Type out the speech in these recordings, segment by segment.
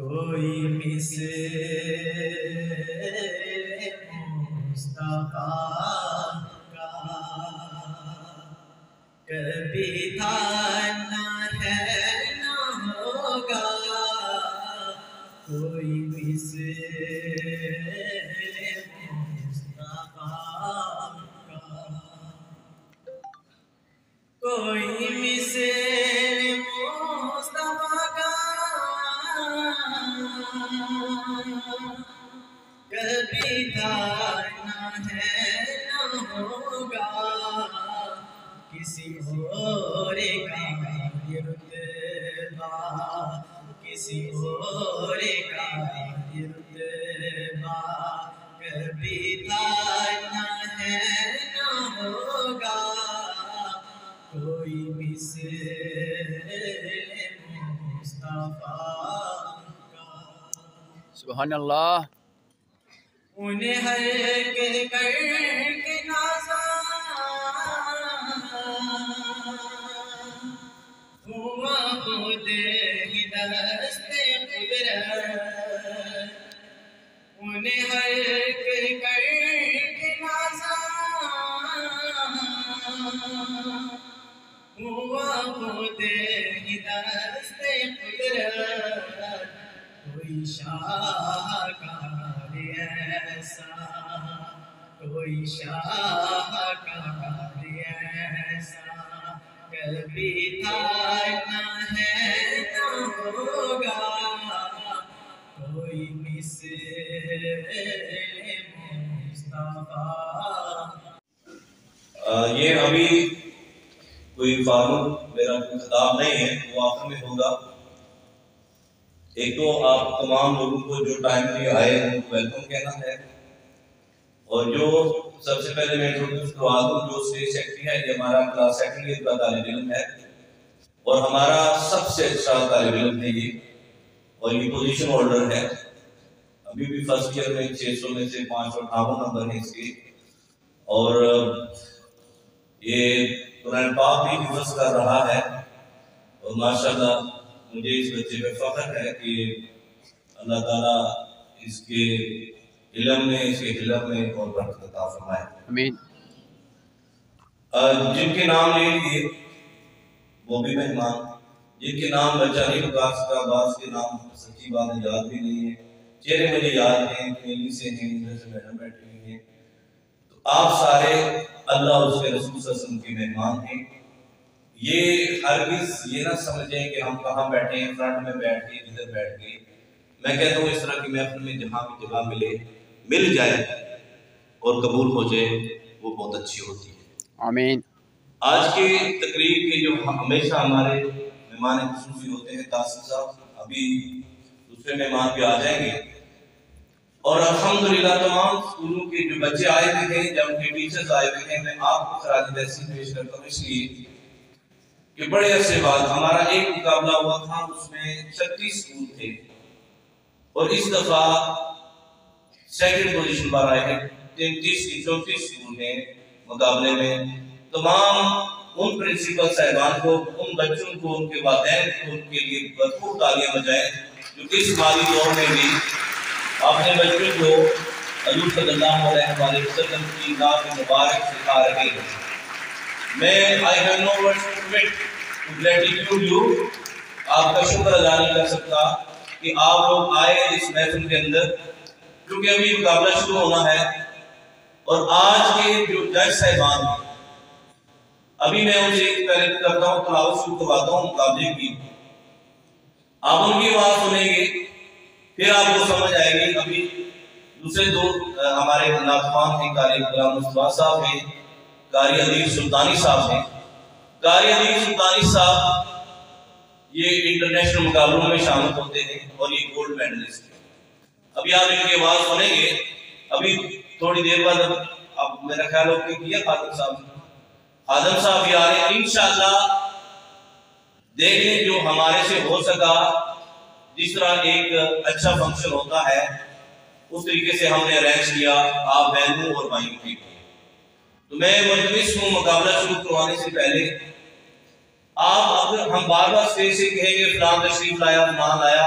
کوئی مثل مصطفیٰ کا کبھی تھا نہ ہے نہ ہوگا، کوئی مثل مصطفیٰ کا، کوئی مثل مصطفیٰ کا کبھی تھا نہ ہے نہ ہوگا، کسی اور کا یہ رتبہ، کسی اور کا یہ رتبہ کبھی تھا نہ ہے نہ ہوگا، کوئی مثل مصطفیٰ کا۔ سبحان اللہ۔ انہیں ہر کے کر کے نازا ہوا خود ہی دست قدرت، انہیں ہر کے کر کے نازا ہوا خود ہی دست قدرت، کوئی شاہکار ایسا، کوئی شاہکار ایسا کبھی تھا نہ ہے نہ ہوگا، کوئی مثل مصطفیٰ۔ یہ ابھی کوئی فارمل میرا خطاب نہیں ہے، وہ آخر میں ہوگا۔ ایک تو آپ تمام لوگوں کو جو ٹائم پہ آئے ہیں ویلکم کہنا ہے، اور جو سب سے پہلے میں انٹروڈیوس کروا دوں، جو اسٹیج سیکرٹری ہے، یہ ہمارا کلاس سیکنڈ ایئر کا طالب علم ہے اور ہمارا سب سے اچھا طالب علم ہے یہ، اور یہ پوزیشن ہولڈر ہے، ابھی بھی فرسٹ ایئر میں 600 میں سے 558 نمبر ہیں اس کے، اور یہ قرآن پاک بھی حفظ کر رہا ہے، اور ماشاءاللہ مجھے اس بچے پہ فخر ہے کہ اللہ تعالیٰ اس کے علم میں، اس کے علم میں اور برکت عطا فرمائے، آمین۔ جن کے نام لے لیے وہ بھی مہمان، جن کے نام بچہ نہیں بتا سکتا، بعض کے نام سچی بات یاد بھی نہیں ہے، چہرے مجھے یاد ہیں، انہی سے ہیں، ادھر سے میڈم بیٹھی ہوئی ہیں، تو آپ سارے اللہ اور اس کے رسول صلی اللہ علیہ وسلم کے مہمان ہیں۔ یہ ہرگز یہ نہ سمجھیں کہ ہم کہاں بیٹھے ہیں، فرنٹ میں بیٹھ کے، ادھر بیٹھ کے، میں کہتا ہوں اس طرح کی محفل میں جہاں بھی جگہ مل جائے اور قبول ہو جائے وہ بہت اچھی ہوتی ہے۔ آمین۔ آج کی تقریب کے جو ہمیشہ ہمارے مہمان خصوصی ہوتے ہیں تاثر صاحب، ابھی دوسرے مہمان بھی آ جائیں گے، اور الحمدللہ تمام اسکولوں کے جو بچے آئے ہوئے ہیں، جب ان کے ٹیچرز آئے ہوئے ہیں، میں آپ کو خراج تحسین پیش کرتا ہوں، اس لیے کہ بڑے عرصے بعد ہمارا ایک مقابلہ ہوا تھا، اس میں 36 اسکول تھے، اور اس دفعہ سیکنڈ پوزیشن پر آئے ہیں 33 کی 34 اسکول ہیں مقابلے میں۔ تمام ان پرنسپل صاحبان کو، ان بچوں کو، ان کے والدین کو ان کے لیے بھرپور تالیاں بجائیں، جو اس مالی دور میں بھی اپنے بچوں کو حضور صلی اللہ علیہ وسلم کی نام مبارک سکھا رہے ہیں۔ میں I have no words to gratitude you، آپ کا شکر ادا نہیں کر سکتا کہ آپ لوگ آئے اس محفل کے اندر، کیونکہ ابھی مقابلہ شروع ہونا ہے، اور آج کے جو جج صاحبان ہیں، ابھی میں ان سے پہلے کرتا ہوں تلاوت شروع کرواتا ہوں مقابلے کی، آپ ان کی آواز سنیں گے، پھر آپ کو سمجھ آئے گی۔ ابھی دوسرے دو ہمارے ناطقان ہیں، قاری غلام مصطفیٰ صاحب ہیں، قاری عدیل سلطانی صاحب ہیں۔ قاری عدیل سلطانی صاحب یہ انٹرنیشنل مقابلوں میں شامل ہوتے ہیں اور یہ گولڈ میڈلسٹ ہیں۔ ابھی آپ ان کی آواز سنیں گے، ابھی تھوڑی دیر بعد اب میرا خیال ہو کہ کیا خادم صاحب بھی آ رہے ہیں، انشاءاللہ دیکھیں جو ہمارے سے ہو سکا، جس طرح ایک اچھا فنکشن ہوتا ہے اس طریقے سے ہم نے ارینج کیا، آپ بہنوں اور بھائیوں کے لیے۔ تو میں ملتمس ہوں مقابلہ شروع کروانے سے پہلے آپ اگر ہم بار بار اسٹیج سے کہیں گے فلاں تشریف لایا فلاں لایا،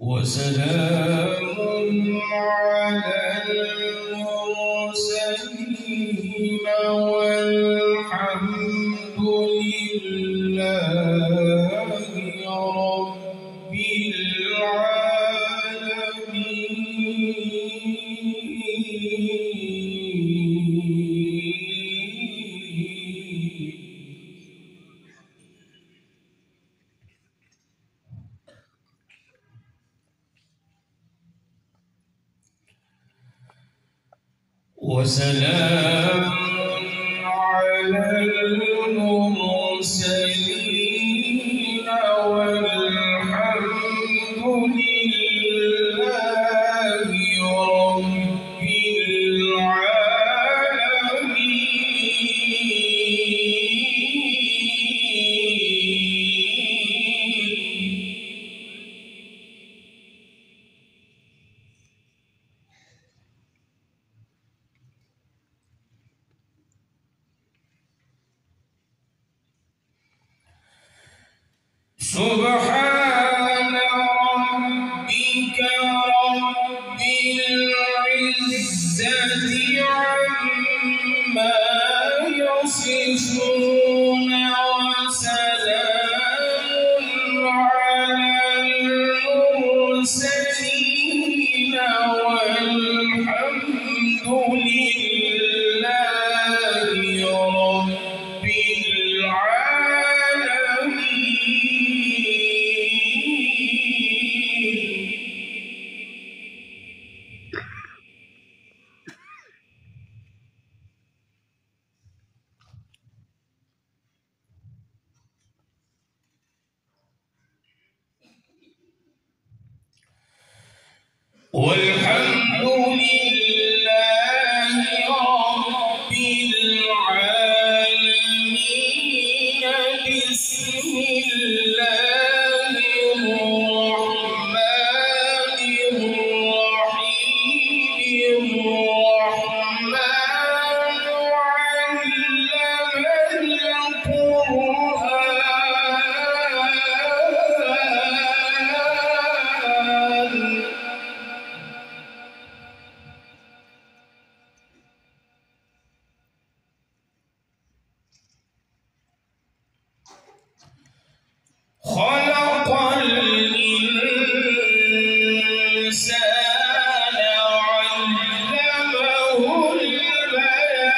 وسلام على المرسلين والحمد لله رب العالمين. وسلام على المرسلين والحمد لله رب العالمين. سبحان ربك رب العزة عما يصفون وسلام على المرسلين والحمد لله رب العالمين. والحمد لله رب العالمين. بسم الله الرحمن الرحيم. الرحمن علم القرآن. خلق الإنسان علمه البيان.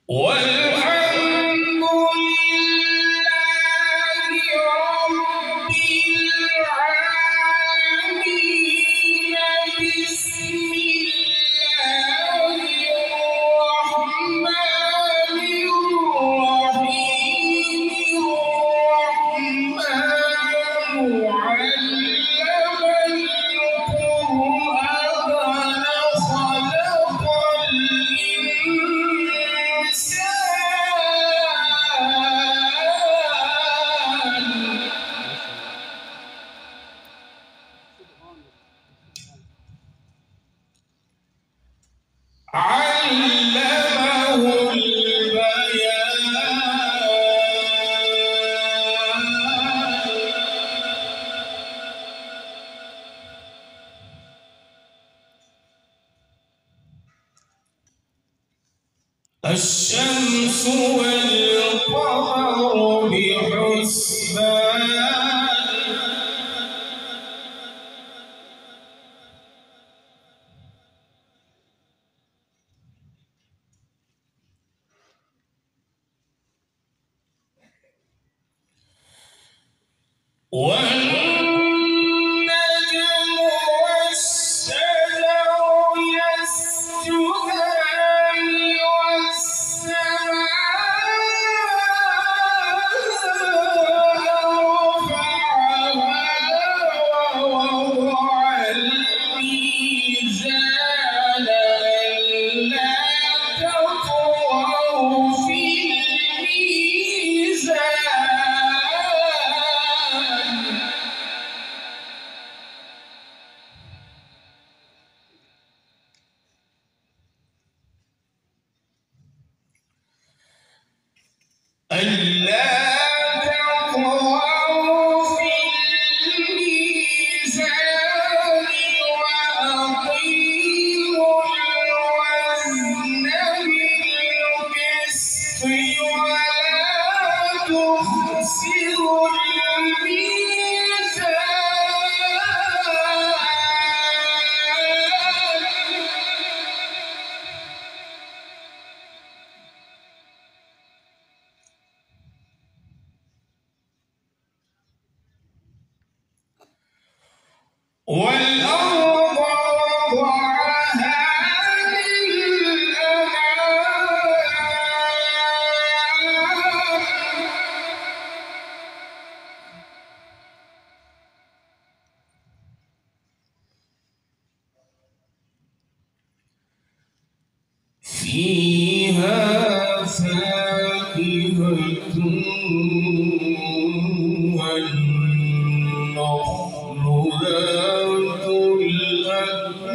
والحمد لله رب العالمين. بسم الله الشمس والقمر بحسبان والنجم والشجر يسجدان والسماء رفعها ووضع الميزان ألا تطغوا في ألا تطغوا في الميزان وأقيموا الوزن بالقسط ولا تخسروا الميزان والأرض وضعها للأنام فيها فاكهة والنخل ذات الأكمام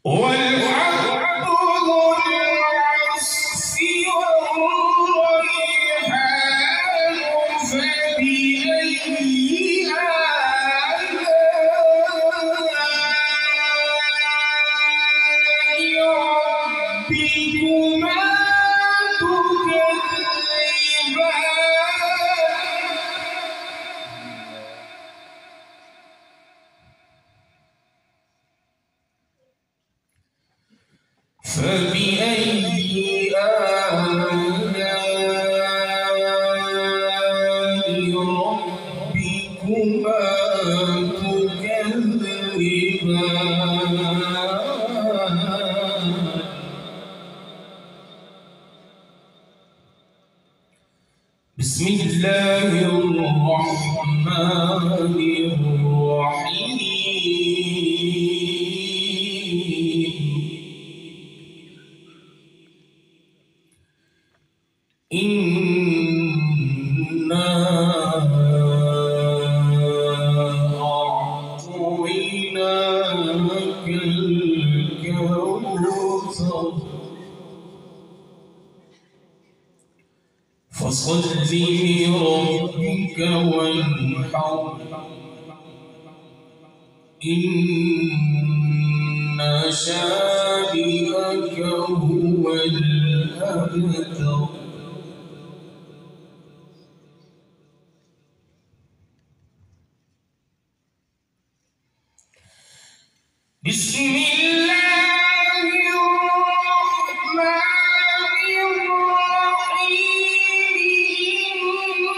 والحب ذو العصف والريحان فبأي آلاء ربكما تكذبان فبأي آلاء ربكما تكذبان بسم الله الرحمن الرحيم إنا أعطيناك الكوثر فصل لربك وانحر إن شانئك هو الأبتر بسم الله الرحمن الرحيم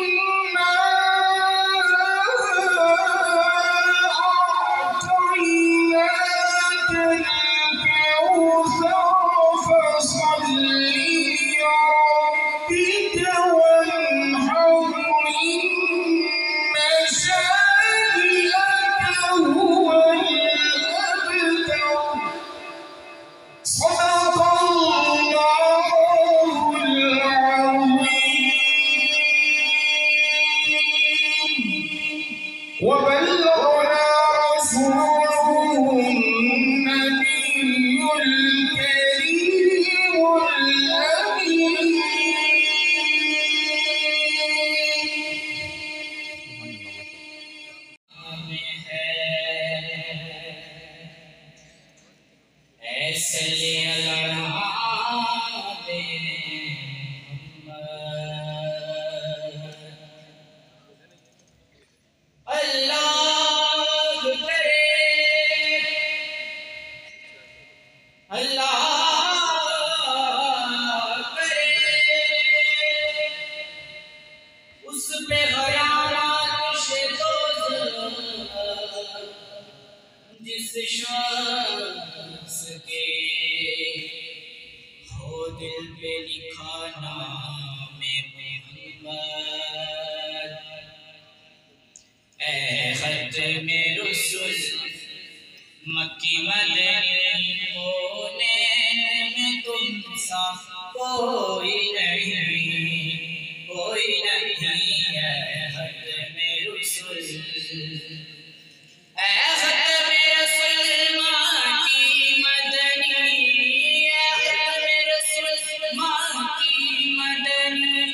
إنا أعطيناك الكوثر فصل لربك وانحر إن شانئك هو الأبتر نام محمد اے ختم رسول مکی مدنی کونین میں تم سا کوئی نہیں ہے ختم رسول اے ختم رسول مکی مدنی اے ختم رسول مکی مدنی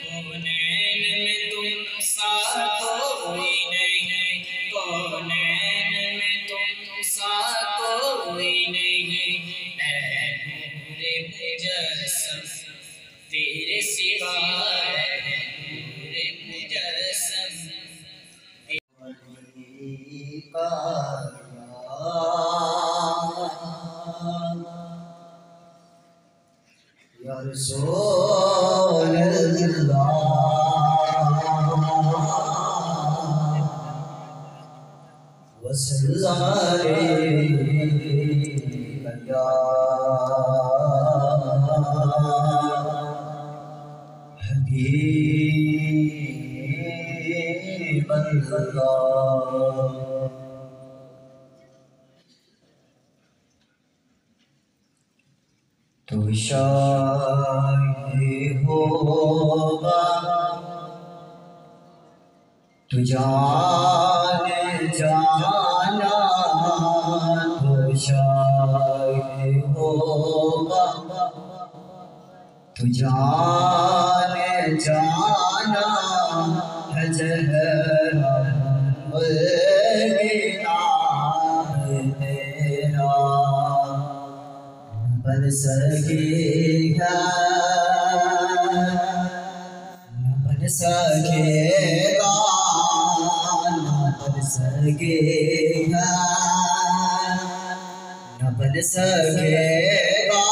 کونین میں تم سا کوئی نہیں کونین میں تم سا کوئی نہیں اے نور مجسم تیرے سوا نور مجسم یا رسول اللہ وسلم علیہ یا حبیب اللہ تو شاید ہوگا تو جان جانا تو شاید ہوگا تو جان جانا ہے جہرا تیرا بن سکے گا نہ بن سکے گا نہ بن سکے گا نہ بن سکے گا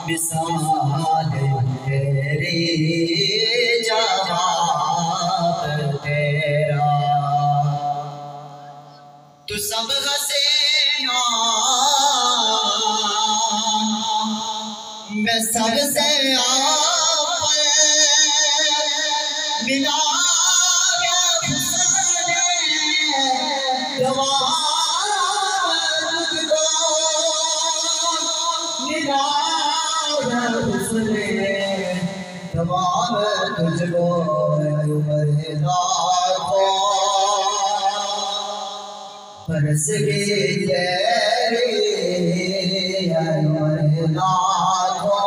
مثال تیری جواب تیرا تو سب حسینہ میں سب سے آپ ملا یا حسین جواب تجھ کو ملا یا حسین جواب تجھ کو عمر لاکھوں برس گئی تیری عمر لاکھوں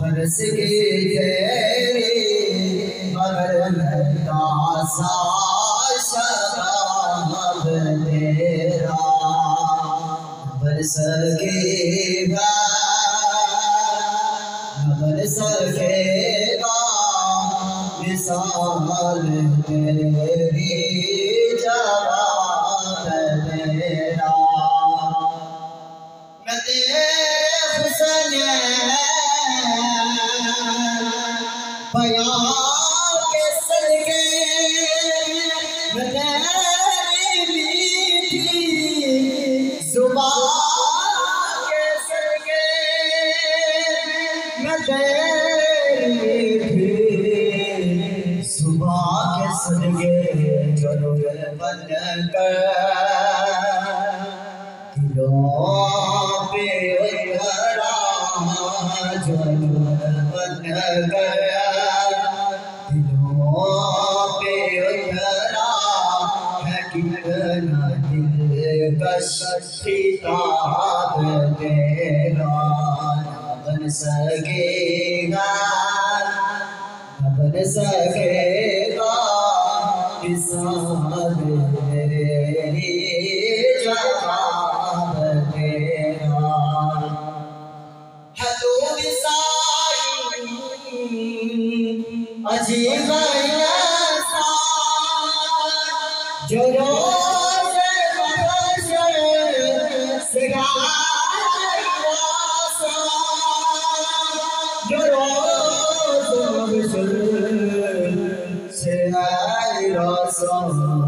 برس گئی تیری مگر مہتا سا شباب تیرا برس گئی گا برس گئے گا مثال تیری جواب تیرا میں تیرے حسن بیان کے صدقے میں تیری میٹھی زبان کے صدقے میں تیری میٹھی زبان کے صدقے چلو بن کر دلوں پہ اترا جلو بن گیا دلوں پہ اترا ہے کتنا دلکش خطاب تیرا نہ بن سکے گا نہ بن سکے گا مثال تیری جواب تیرا ہے تو مثال عجیب ایسا جو روز محشر سے گھاسا جو روز محشر سے گھاسا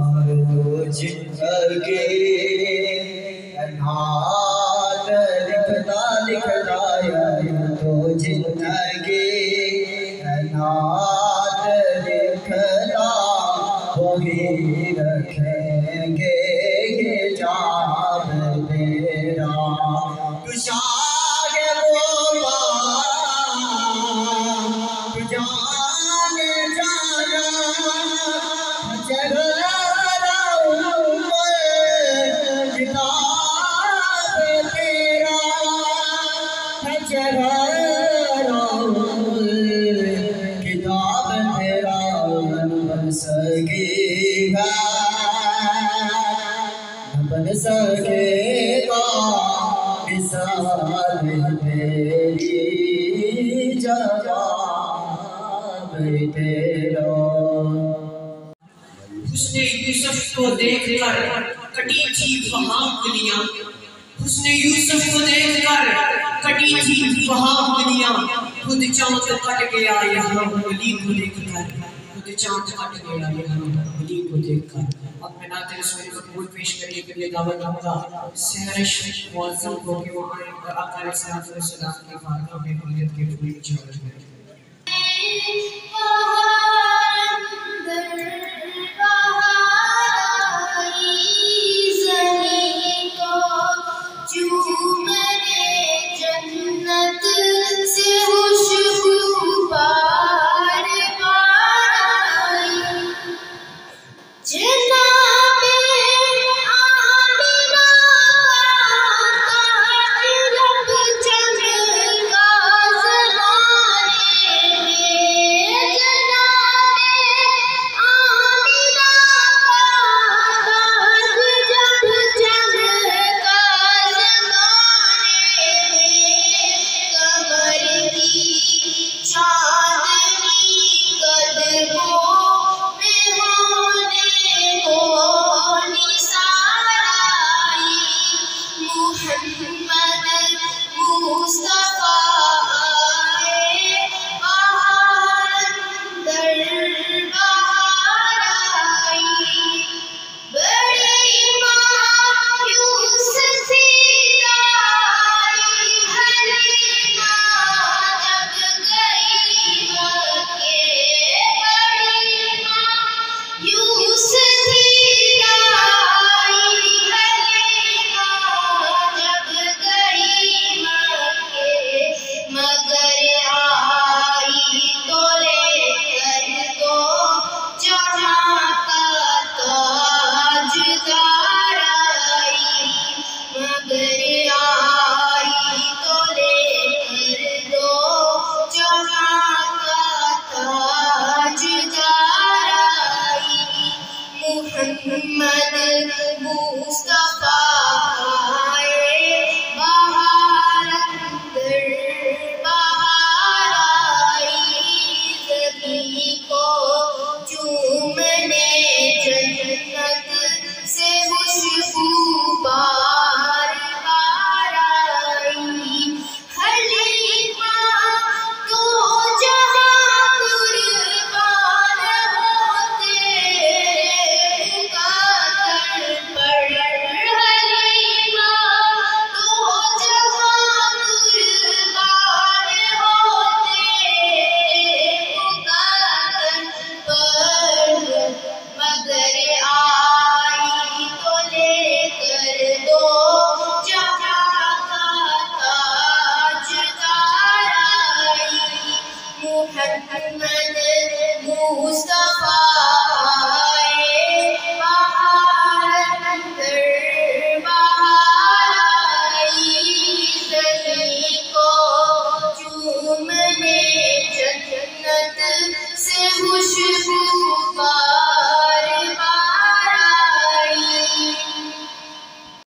تو زندگی انہار لکھتا لکھتا یا تو زندگی زندگی نات لکھنا وہی رکھیں گے حجاب تیرا شاہ وہ بات جان جانا جگہ کتاب تیرا جگہ کتاب تیرا بن سکے گا بن سکے گا مثال تیری جواب تیرا حسن یوسف کو دیکھ کر کٹی تھی وہاں انگلیاں حسن یوسف کو دیکھ کر کٹی تھی وہاں انگلیاں خود چاند کٹ گیا یہاں انگلی کو دیکھ کر خود چاند کٹ گیا یہاں انگلی کو دیکھ کر اب میں نعت رسول مقبول پیش کرنے کے لیے دعوت دوں گا سہرش معظم کو کہ وہ آئیں اور آقا علیہ السلام کی بارگاہ میں حلیت کے پھول چاڑ کریں محمد